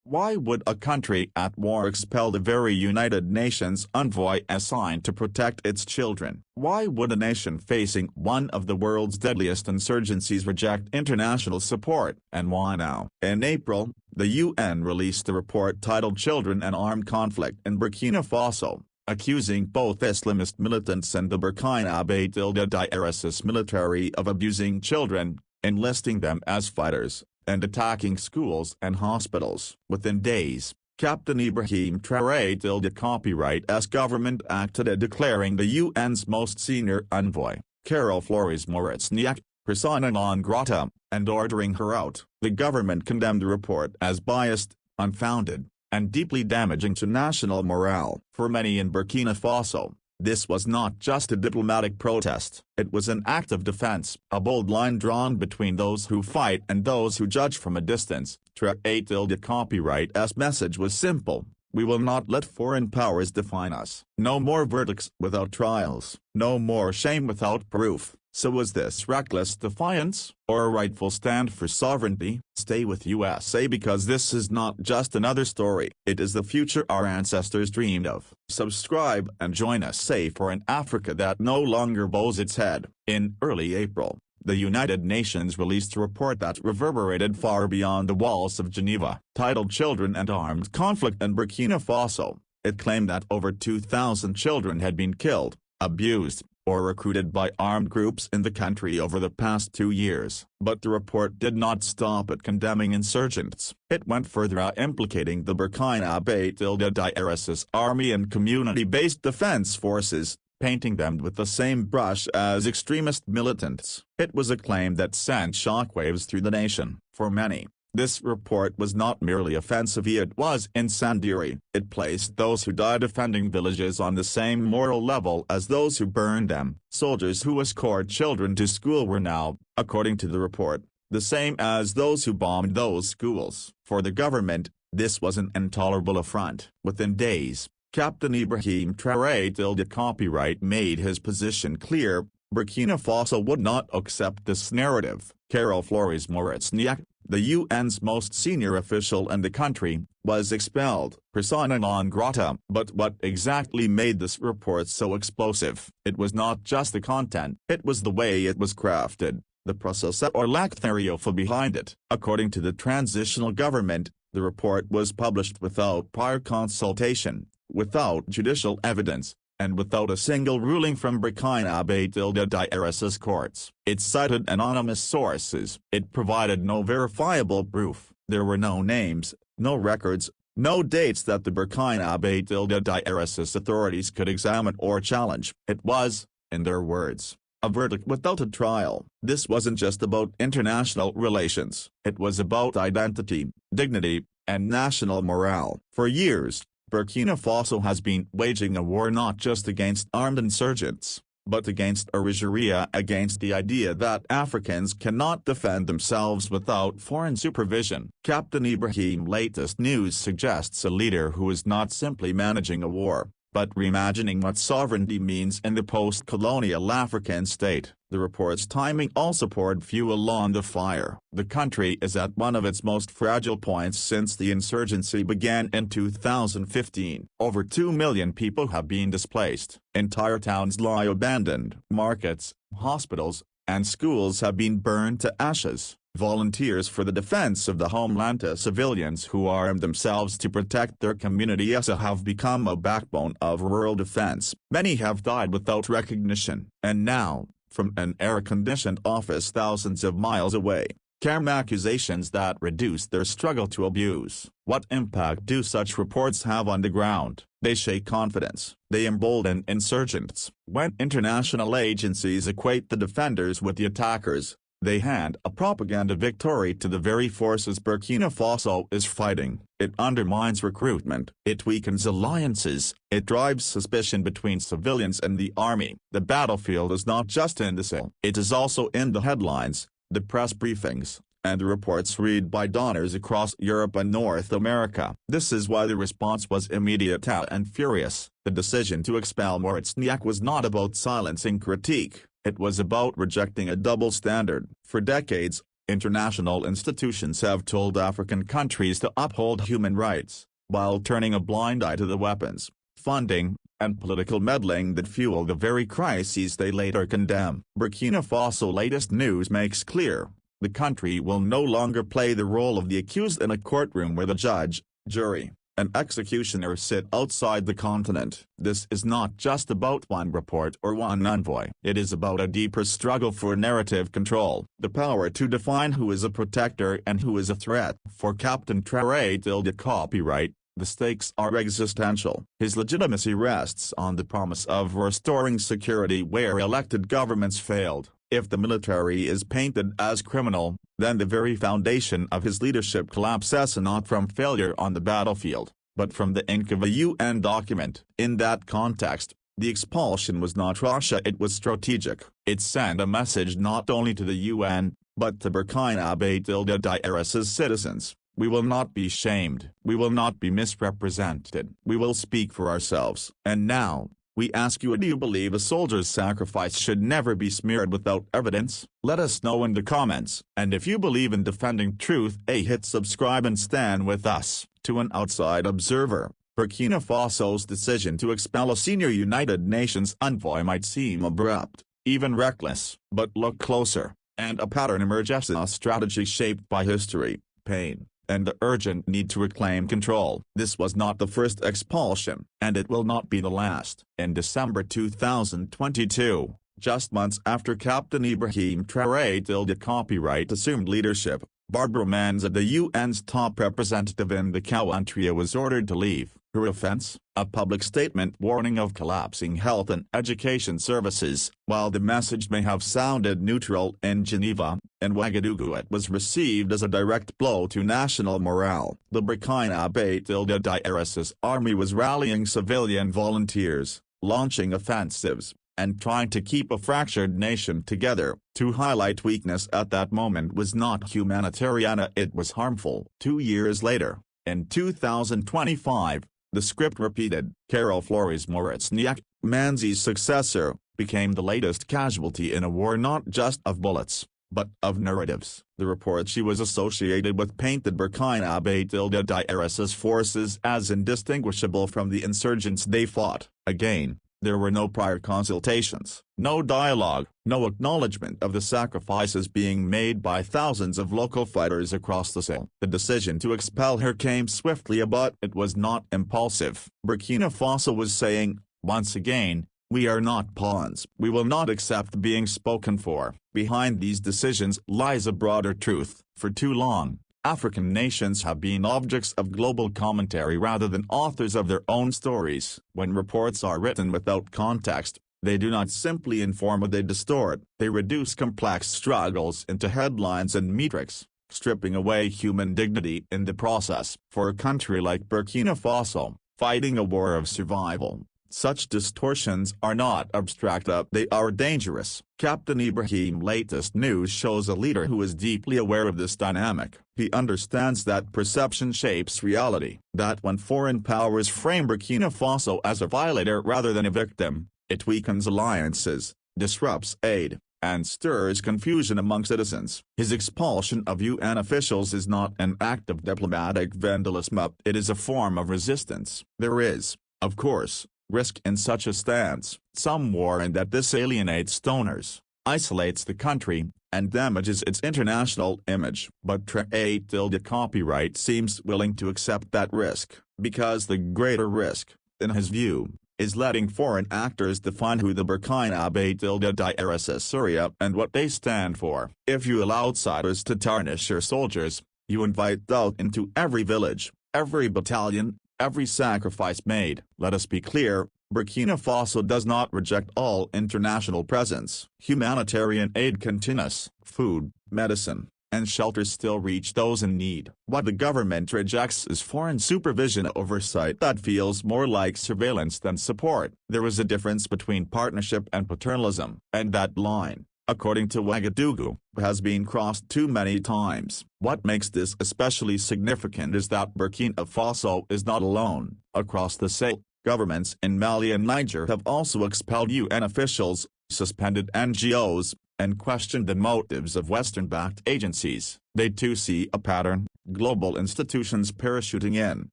Why would a country at war expel the very United Nations envoy assigned to protect its children? Why would a nation facing one of the world's deadliest insurgencies reject international support? And why now? In April, the UN released a report titled Children and Armed Conflict in Burkina Faso, accusing both Islamist militants and the Burkina Faso military of abusing children, enlisting them as fighters, and attacking schools and hospitals. Within days, Captain Ibrahim Traoré's copyright government acted, declaring the UN's most senior envoy, Carol Flores Moritzniak, persona non grata, and ordering her out. The government condemned the report as biased, unfounded, and deeply damaging to national morale. For many in Burkina Faso, this was not just a diplomatic protest, it was an act of defense, a bold line drawn between those who fight and those who judge from a distance. Traoré's copyright's message was simple: we will not let foreign powers define us. No more verdicts without trials, no more shame without proof. So was this reckless defiance, or a rightful stand for sovereignty? Stay with USA, because this is not just another story, it is the future our ancestors dreamed of. Subscribe and join us for an Africa that no longer bows its head. In early April, the United Nations released a report that reverberated far beyond the walls of Geneva. Titled Children and Armed Conflict in Burkina Faso, it claimed that over 2,000 children had been killed, abused, or recruited by armed groups in the country over the past 2 years. But the report did not stop at condemning insurgents. It went further, implicating the Burkina Faso army and community-based defense forces, painting them with the same brush as extremist militants. It was a claim that sent shockwaves through the nation. For many, this report was not merely offensive, it was incendiary. It placed those who died defending villages on the same moral level as those who burned them. Soldiers who escort children to school were now, according to the report, the same as those who bombed those schools. For the government, this was an intolerable affront. Within days, Captain Ibrahim Traoré's copyright made his position clear: Burkina Faso would not accept this narrative. Carol Flores Moritzniak, the UN's most senior official in the country, was expelled, persona non grata. But what exactly made this report so explosive? It was not just the content, it was the way it was crafted, the process or lack thereof behind it. According to the transitional government, the report was published without prior consultation, without judicial evidence, and without a single ruling from Burkina Faso's courts. It cited anonymous sources. It provided no verifiable proof. There were no names, no records, no dates that the Burkina Faso authorities could examine or challenge. It was, in their words, a verdict without a trial. This wasn't just about international relations. It was about identity, dignity, and national morale. For years, Burkina Faso has been waging a war not just against armed insurgents, but against Algeria, against the idea that Africans cannot defend themselves without foreign supervision. Captain Ibrahim's latest news suggests a leader who is not simply managing a war, but reimagining what sovereignty means in the post-colonial African state. The report's timing also poured fuel on the fire. The country is at one of its most fragile points since the insurgency began in 2015. Over 2 million people have been displaced. Entire towns lie abandoned. Markets, hospitals, and schools have been burned to ashes. Volunteers for the defense of the homeland, civilians who arm themselves to protect their communities, have become a backbone of rural defense. Many have died without recognition. And now, from an air-conditioned office thousands of miles away, come accusations that reduce their struggle to abuse. What impact do such reports have on the ground? They shake confidence. They embolden insurgents. When international agencies equate the defenders with the attackers, they hand a propaganda victory to the very forces Burkina Faso is fighting. It undermines recruitment. It weakens alliances. It drives suspicion between civilians and the army. The battlefield is not just in the cell. It is also in the headlines, the press briefings, and the reports read by donors across Europe and North America. This is why the response was immediate and furious. The decision to expel Moritzniak was not about silencing critique. It was about rejecting a double standard. For decades, International institutions have told African countries to uphold human rights, while turning a blind eye to the weapons, funding, and political meddling that fuel the very crises they later condemn. Burkina Faso latest news makes clear, the country will no longer play the role of the accused in a courtroom where the judge, jury, and executioner sit outside the continent. This is not just about one report or one envoy. It is about a deeper struggle for narrative control, the power to define who is a protector and who is a threat. For Captain Traoré tilde copyright, the stakes are existential. His legitimacy rests on the promise of restoring security where elected governments failed. If the military is painted as criminal, then the very foundation of his leadership collapses, not from failure on the battlefield, but from the ink of a UN document. In that context, the expulsion was not Russia, it was strategic. It sent a message not only to the UN, but to Burkina Faso's citizens. We will not be shamed. We will not be misrepresented. We will speak for ourselves. And now, we ask you, do you believe a soldier's sacrifice should never be smeared without evidence? Let us know in the comments. And if you believe in defending truth, hit subscribe and stand with us. To an outside observer, Burkina Faso's decision to expel a senior United Nations envoy might seem abrupt, even reckless. But look closer, and a pattern emerges: a strategy shaped by history, pain, and the urgent need to reclaim control. This was not the first expulsion, and it will not be the last. In December 2022, just months after Captain Ibrahim Traoré tilde copyright assumed leadership, Barbara Manza, the UN's top representative in the country, was ordered to leave. Her offense? A public statement warning of collapsing health and education services. While the message may have sounded neutral in Geneva, in Ouagadougou it was received as a direct blow to national morale. The Burkina Faso's army was rallying civilian volunteers, launching offensives, and trying to keep a fractured nation together. To highlight weakness at that moment was not humanitarian, it was harmful. 2 years later, in 2025, the script repeated. Carol Flores Moritzniak, Manzi's successor, became the latest casualty in a war not just of bullets, but of narratives. The report she was associated with painted Burkina Faso's forces as indistinguishable from the insurgents they fought. Again, there were no prior consultations, no dialogue, no acknowledgement of the sacrifices being made by thousands of local fighters across the Sahel. The decision to expel her came swiftly, but it was not impulsive. Burkina Faso was saying, once again, we are not pawns. We will not accept being spoken for. Behind these decisions lies a broader truth. For too long, African nations have been objects of global commentary rather than authors of their own stories. When reports are written without context, they do not simply inform, but they distort. They reduce complex struggles into headlines and metrics, stripping away human dignity in the process. For a country like Burkina Faso, fighting a war of survival, such distortions are not abstract, they are dangerous. Captain Ibrahim's latest news shows a leader who is deeply aware of this dynamic. He understands that perception shapes reality, that when foreign powers frame Burkina Faso as a violator rather than a victim, it weakens alliances, disrupts aid, and stirs confusion among citizens. His expulsion of UN officials is not an act of diplomatic vandalism, it is a form of resistance. There is, of course, risk in such a stance. Some warn that this alienates donors, isolates the country, and damages its international image. But Traoré tilde copyright seems willing to accept that risk, because the greater risk, in his view, is letting foreign actors define who the Burkina Faso are and what they stand for. If you allow outsiders to tarnish your soldiers, you invite doubt into every village, every battalion, every sacrifice made. Let us be clear, Burkina Faso does not reject all international presence. Humanitarian aid continues. Food, medicine, and shelter still reach those in need. What the government rejects is foreign supervision, oversight that feels more like surveillance than support. There is a difference between partnership and paternalism, and that line, according to Ouagadougou, has been crossed too many times. What makes this especially significant is that Burkina Faso is not alone. Across the Sahel, governments in Mali and Niger have also expelled UN officials, suspended NGOs, and questioned the motives of Western-backed agencies. They too see a pattern: global institutions parachuting in,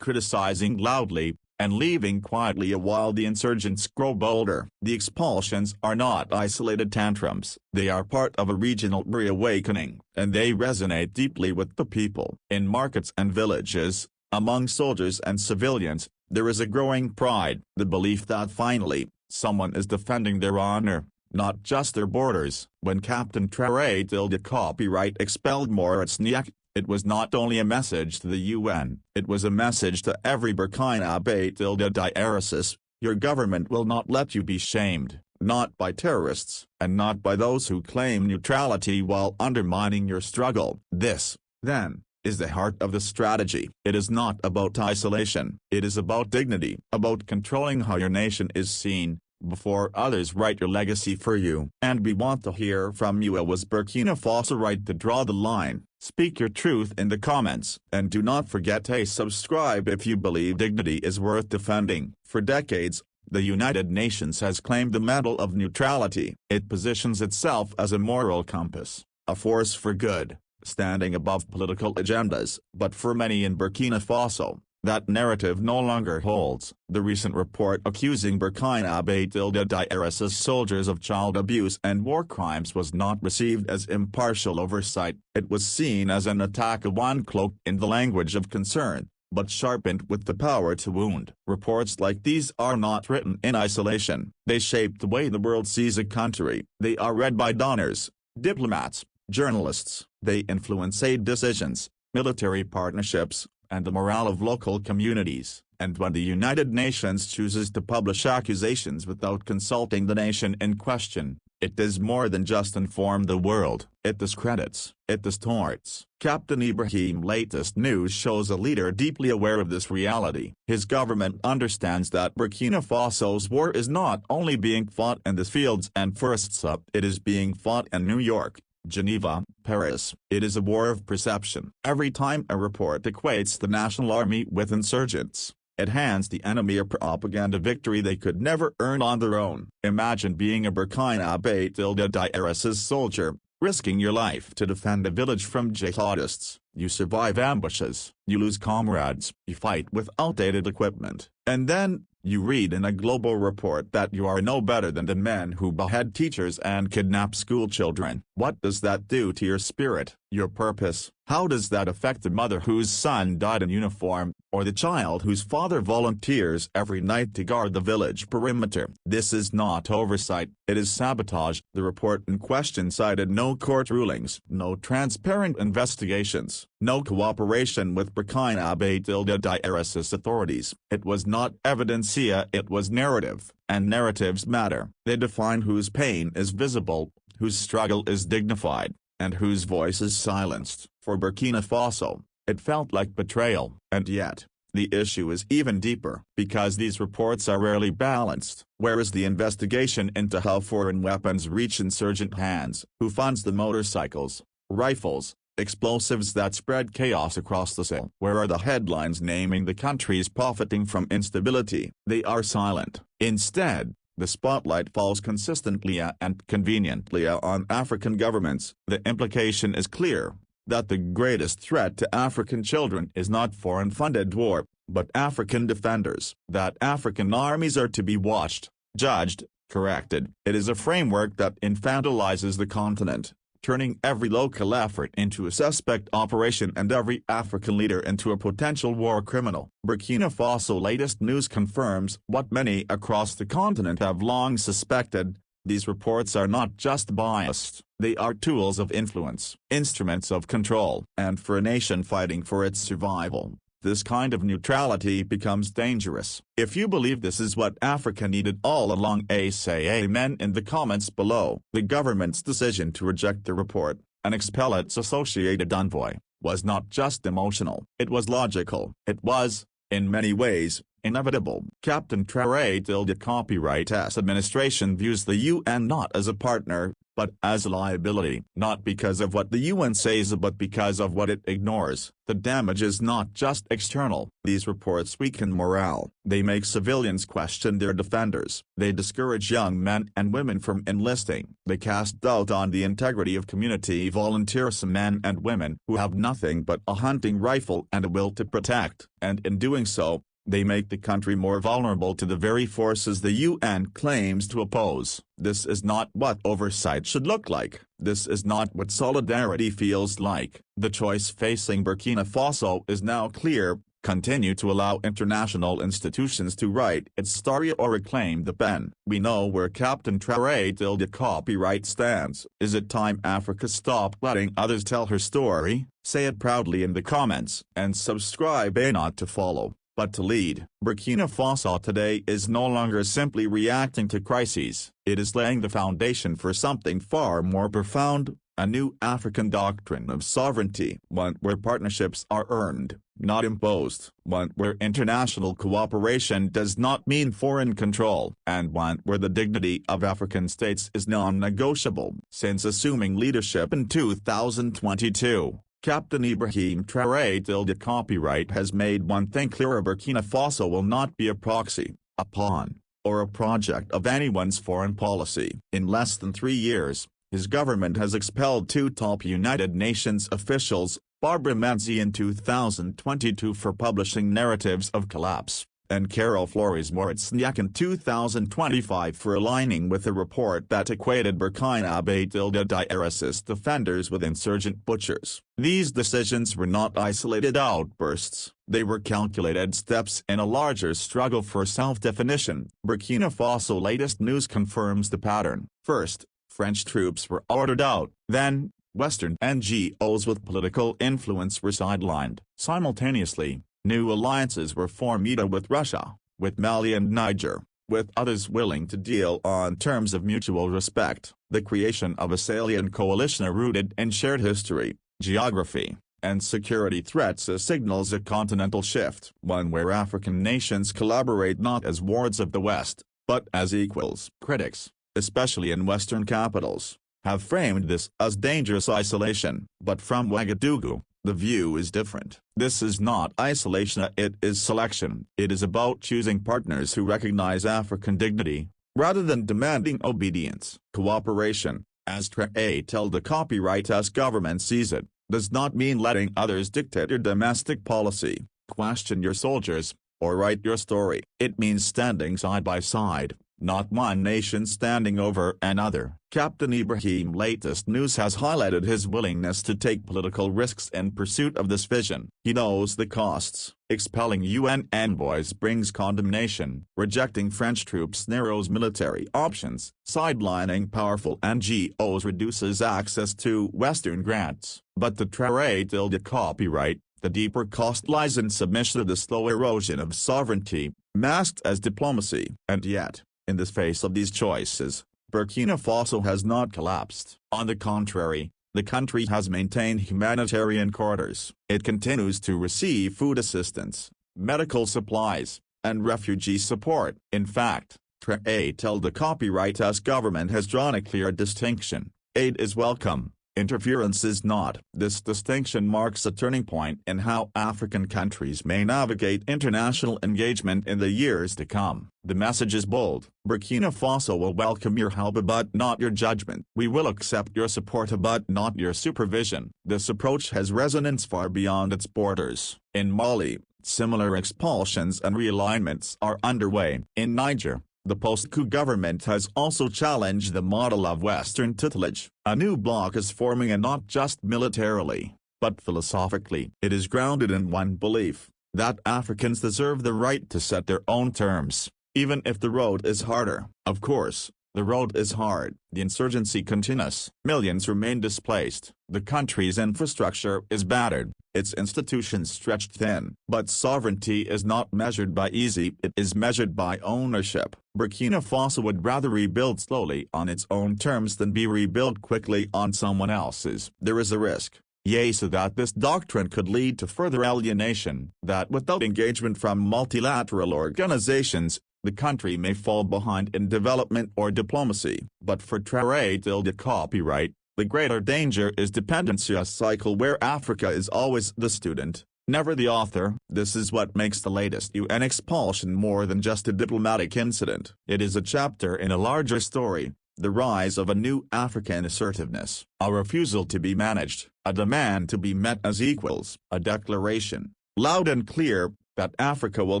criticizing loudly, and leaving quietly while the insurgents grow bolder. The expulsions are not isolated tantrums. They are part of a regional reawakening, and they resonate deeply with the people. In markets and villages, among soldiers and civilians, there is a growing pride, the belief that finally, someone is defending their honor, not just their borders. When Captain Traoré tilde copyright expelled Moritzniak, it was not only a message to the UN, it was a message to every Burkina Faso: your government will not let you be shamed, not by terrorists, and not by those who claim neutrality while undermining your struggle. This, then, is the heart of the strategy. It is not about isolation. It is about dignity, about controlling how your nation is seen, before others write your legacy for you. And we want to hear from you. Was Burkina Faso right to draw the line? Speak your truth in the comments. And do not forget to subscribe if you believe dignity is worth defending. For decades, the United Nations has claimed the mantle of neutrality. It positions itself as a moral compass, a force for good, standing above political agendas. But for many in Burkina Faso, that narrative no longer holds. The recent report accusing Burkina Faso's soldiers of child abuse and war crimes was not received as impartial oversight. It was seen as an attack, one cloaked in the language of concern, but sharpened with the power to wound. Reports like these are not written in isolation. They shape the way the world sees a country. They are read by donors, diplomats, journalists. They influence aid decisions, military partnerships, and the morale of local communities. And when the United Nations chooses to publish accusations without consulting the nation in question, it does more than just inform the world. It discredits, it distorts. Captain Ibrahim's latest news shows a leader deeply aware of this reality. His government understands that Burkina Faso's war is not only being fought in the fields and forests, it is being fought in New York, Geneva, Paris. It is a war of perception. Every time a report equates the national army with insurgents, it hands the enemy a propaganda victory they could never earn on their own. Imagine being a Burkina Faso soldier, risking your life to defend a village from jihadists. You survive ambushes, you lose comrades, you fight with outdated equipment, and then, you read in a global report that you are no better than the men who behead teachers and kidnap school children. What does that do to your spirit, your purpose? How does that affect the mother whose son died in uniform, or the child whose father volunteers every night to guard the village perimeter? This is not oversight, it is sabotage. The report in question cited no court rulings, no transparent investigations, no cooperation with Burkina Faso's authorities. It was not evidencia, it was narrative, and narratives matter. They define whose pain is visible, whose struggle is dignified, and whose voice is silenced. For Burkina Faso, it felt like betrayal. And yet, the issue is even deeper. Because these reports are rarely balanced. Where is the investigation into how foreign weapons reach insurgent hands? Who funds the motorcycles, rifles, explosives that spread chaos across the Sahel? Where are the headlines naming the countries profiting from instability? They are silent. Instead, the spotlight falls consistently and conveniently on African governments. The implication is clear, that the greatest threat to African children is not foreign-funded war, but African defenders. That African armies are to be watched, judged, corrected. It is a framework that infantilizes the continent, turning every local effort into a suspect operation and every African leader into a potential war criminal. Burkina Faso's latest news confirms what many across the continent have long suspected. These reports are not just biased, they are tools of influence, instruments of control. And for a nation fighting for its survival, this kind of neutrality becomes dangerous. If you believe this is what Africa needed all along, say amen in the comments below. The government's decision to reject the report, and expel its associated envoy, was not just emotional, it was logical. It was, in many ways, inevitable. Captain Traoré tilde copyright S administration views the UN not as a partner, but as a liability. Not because of what the UN says but because of what it ignores. The damage is not just external. These reports weaken morale. They make civilians question their defenders. They discourage young men and women from enlisting. They cast doubt on the integrity of community volunteers, men and women who have nothing but a hunting rifle and a will to protect. And in doing so, they make the country more vulnerable to the very forces the UN claims to oppose. This is not what oversight should look like. This is not what solidarity feels like. The choice facing Burkina Faso is now clear: continue to allow international institutions to write its story or reclaim the pen. We know where Captain Traoré tilde copyright stands. Is it time Africa stopped letting others tell her story? Say it proudly in the comments. And subscribe not to follow, but to lead. Burkina Faso today is no longer simply reacting to crises. It is laying the foundation for something far more profound: a new African doctrine of sovereignty. One where partnerships are earned, not imposed. One where international cooperation does not mean foreign control. And one where the dignity of African states is non-negotiable. Since assuming leadership in 2022, Captain Ibrahim Traoré tilde copyright has made one thing clearer: Burkina Faso will not be a proxy, a pawn, or a project of anyone's foreign policy. In less than 3 years, his government has expelled 2 top United Nations officials, Barbara Manzi in 2022 for publishing narratives of collapse, and Carol Flores Moritzniak in 2025 for aligning with a report that equated Burkina Faso terrorist defenders with insurgent butchers. These decisions were not isolated outbursts. They were calculated steps in a larger struggle for self-definition. Burkina Faso latest news confirms the pattern. First, French troops were ordered out. Then, Western NGOs with political influence were sidelined. Simultaneously, new alliances were formed with Russia, with Mali and Niger, with others willing to deal on terms of mutual respect. The creation of a Sahelian coalition rooted in shared history, geography, and security threats signals a continental shift. One where African nations collaborate not as wards of the West, but as equals. Critics, especially in Western capitals, have framed this as dangerous isolation. But from Ouagadougou, the view is different. This is not isolation, it is selection. It is about choosing partners who recognize African dignity, rather than demanding obedience. Cooperation, as Traoré tilde copyright as government sees it, does not mean letting others dictate your domestic policy, question your soldiers, or write your story. It means standing side by side, not one nation standing over another. Captain Ibrahim's latest news has highlighted his willingness to take political risks in pursuit of this vision. He knows the costs. Expelling UN envoys brings condemnation. Rejecting French troops narrows military options. Sidelining powerful NGOs reduces access to Western grants. But the Traoré tilde copyright, the deeper cost lies in submission, the slow erosion of sovereignty, masked as diplomacy. And yet, in the face of these choices, Burkina Faso has not collapsed. On the contrary, the country has maintained humanitarian corridors. It continues to receive food assistance, medical supplies, and refugee support. In fact, Traoré tilde copyright as government has drawn a clear distinction: aid is welcome, interference is not. This distinction marks a turning point in how African countries may navigate international engagement in the years to come. The message is bold: Burkina Faso will welcome your help but not your judgment. We will accept your support but not your supervision. This approach has resonance far beyond its borders. In Mali, similar expulsions and realignments are underway. In Niger, the post-coup government has also challenged the model of Western tutelage. A new bloc is forming, and not just militarily, but philosophically. It is grounded in one belief: that Africans deserve the right to set their own terms, even if the road is harder. Of course, the road is hard. The insurgency continues. Millions remain displaced. The country's infrastructure is battered, its institutions stretched thin. But sovereignty is not measured by easy, it is measured by ownership. Burkina Faso would rather rebuild slowly on its own terms than be rebuilt quickly on someone else's. There is a risk, yes, that this doctrine could lead to further alienation, that without engagement from multilateral organizations, the country may fall behind in development or diplomacy. But for the copyright, the greater danger is dependency, a cycle where Africa is always the student, never the author. This is what makes the latest UN expulsion more than just a diplomatic incident. It is a chapter in a larger story, the rise of a new African assertiveness, a refusal to be managed, a demand to be met as equals, a declaration, loud and clear, that Africa will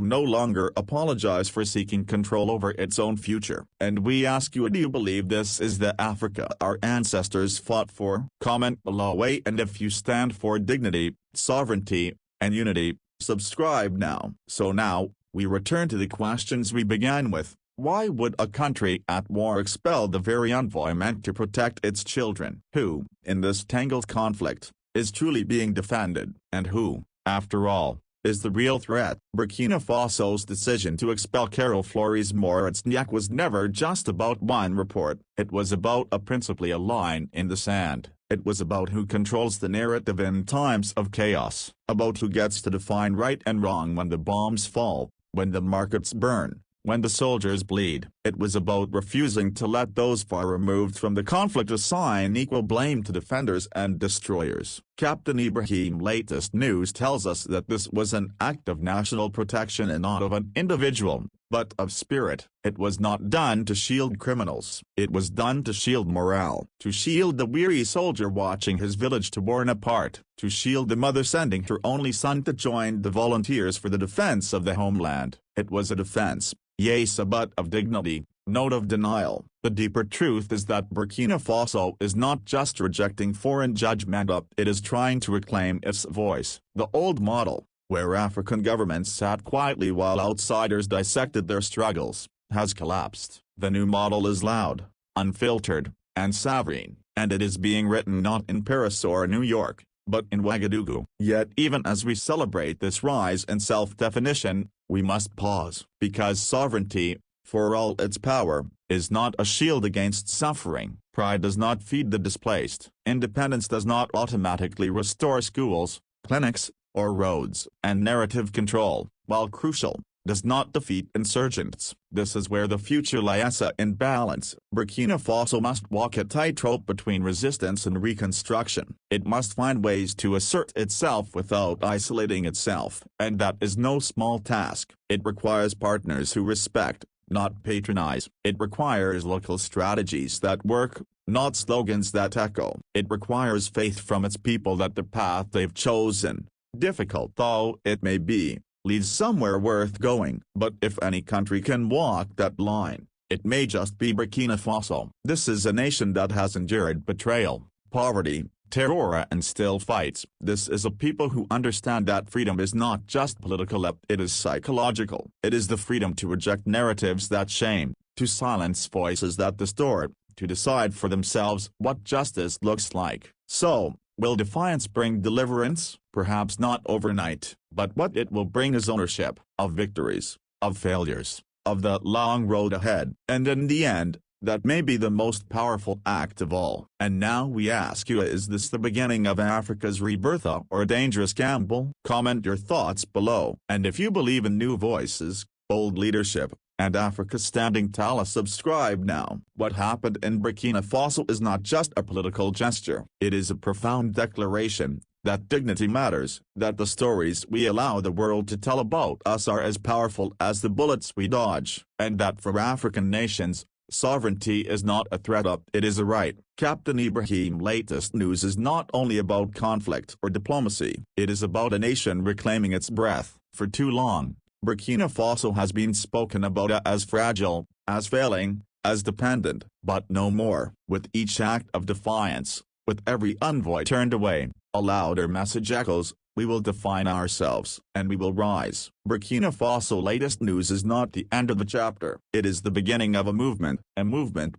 no longer apologize for seeking control over its own future. And we ask you, do you believe this is the Africa our ancestors fought for? Comment below. And if you stand for dignity, sovereignty, and unity, subscribe now. So now, we return to the questions we began with. Why would a country at war expel the very envoy meant to protect its children? Who, in this tangled conflict, is truly being defended? And who, after all, is the real threat? Burkina Faso's decision to expel Carol Flores Moritzniak was never just about one report. It was about principally a line in the sand. It was about who controls the narrative in times of chaos, about who gets to define right and wrong when the bombs fall, when the markets burn, when the soldiers bleed. It was about refusing to let those far removed from the conflict assign equal blame to defenders and destroyers. Captain Ibrahim's latest news tells us that this was an act of national protection and not of an individual, but of spirit. It was not done to shield criminals. It was done to shield morale, to shield the weary soldier watching his village torn apart, to shield the mother sending her only son to join the volunteers for the defense of the homeland. It was a defense, yes, but of dignity, not of denial. The deeper truth is that Burkina Faso is not just rejecting foreign judgment, it is trying to reclaim its voice. The old model, where African governments sat quietly while outsiders dissected their struggles, has collapsed. The new model is loud, unfiltered, and sovereign, and it is being written not in Paris or New York, but in Ouagadougou. Yet even as we celebrate this rise in self-definition, we must pause, because sovereignty, for all its power, is not a shield against suffering. Pride does not feed the displaced. Independence does not automatically restore schools, clinics, or roads. And narrative control, while crucial, does not defeat insurgents. This is where the future lies in balance. Burkina Faso must walk a tightrope between resistance and reconstruction. It must find ways to assert itself without isolating itself. And that is no small task. It requires partners who respect, not patronize. It requires local strategies that work, not slogans that echo. It requires faith from its people that the path they've chosen, difficult though it may be, leads somewhere worth going. But if any country can walk that line, it may just be Burkina Faso. This is a nation that has endured betrayal, poverty, terror, and still fights. This is a people who understand that freedom is not just political, it is psychological. It is the freedom to reject narratives that shame, to silence voices that distort, to decide for themselves what justice looks like. So, will defiance bring deliverance? Perhaps not overnight, but what it will bring is ownership, of victories, of failures, of the long road ahead. And in the end, that may be the most powerful act of all. And now we ask you, is this the beginning of Africa's rebirth or a dangerous gamble? Comment your thoughts below. And if you believe in new voices, bold leadership, and Africa standing tall, subscribe now. What happened in Burkina Faso is not just a political gesture. It is a profound declaration that dignity matters, that the stories we allow the world to tell about us are as powerful as the bullets we dodge, and that for African nations, sovereignty is not a threat, it is a right. Captain Ibrahim's latest news is not only about conflict or diplomacy, it is about a nation reclaiming its breath. For too long, Burkina Faso has been spoken about as fragile, as failing, as dependent, but no more. With each act of defiance, with every envoy turned away, a louder message echoes, we will define ourselves, and we will rise. Burkina Faso latest news is not the end of the chapter. It is the beginning of a movement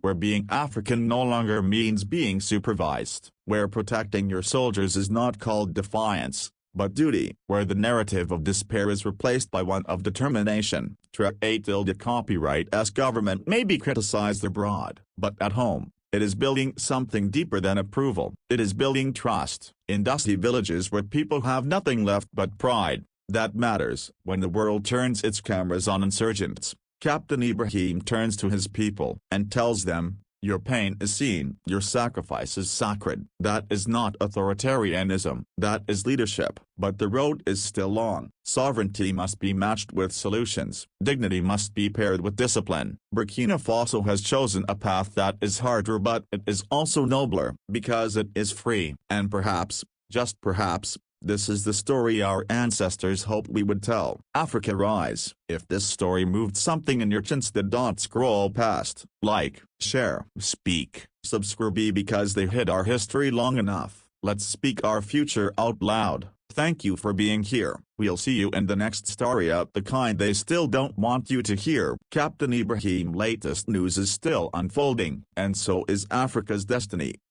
where being African no longer means being supervised, where protecting your soldiers is not called defiance, but duty, where the narrative of despair is replaced by one of determination. The copyright as government may be criticized abroad, but at home, it is building something deeper than approval. It is building trust. In dusty villages where people have nothing left but pride, that matters. When the world turns its cameras on insurgents, Captain Ibrahim turns to his people and tells them, "Your pain is seen, your sacrifice is sacred." That is not authoritarianism, that is leadership. But the road is still long. Sovereignty must be matched with solutions. Dignity must be paired with discipline. Burkina Faso has chosen a path that is harder, but it is also nobler, because it is free. And perhaps, just perhaps, this is the story our ancestors hoped we would tell. Africa rise. If this story moved something in your chins, don't scroll past. Like, share, speak, subscribe, because they hid our history long enough. Let's speak our future out loud. Thank you for being here. We'll see you in the next story, out the kind they still don't want you to hear. Captain Ibrahim latest news is still unfolding, and so is Africa's destiny.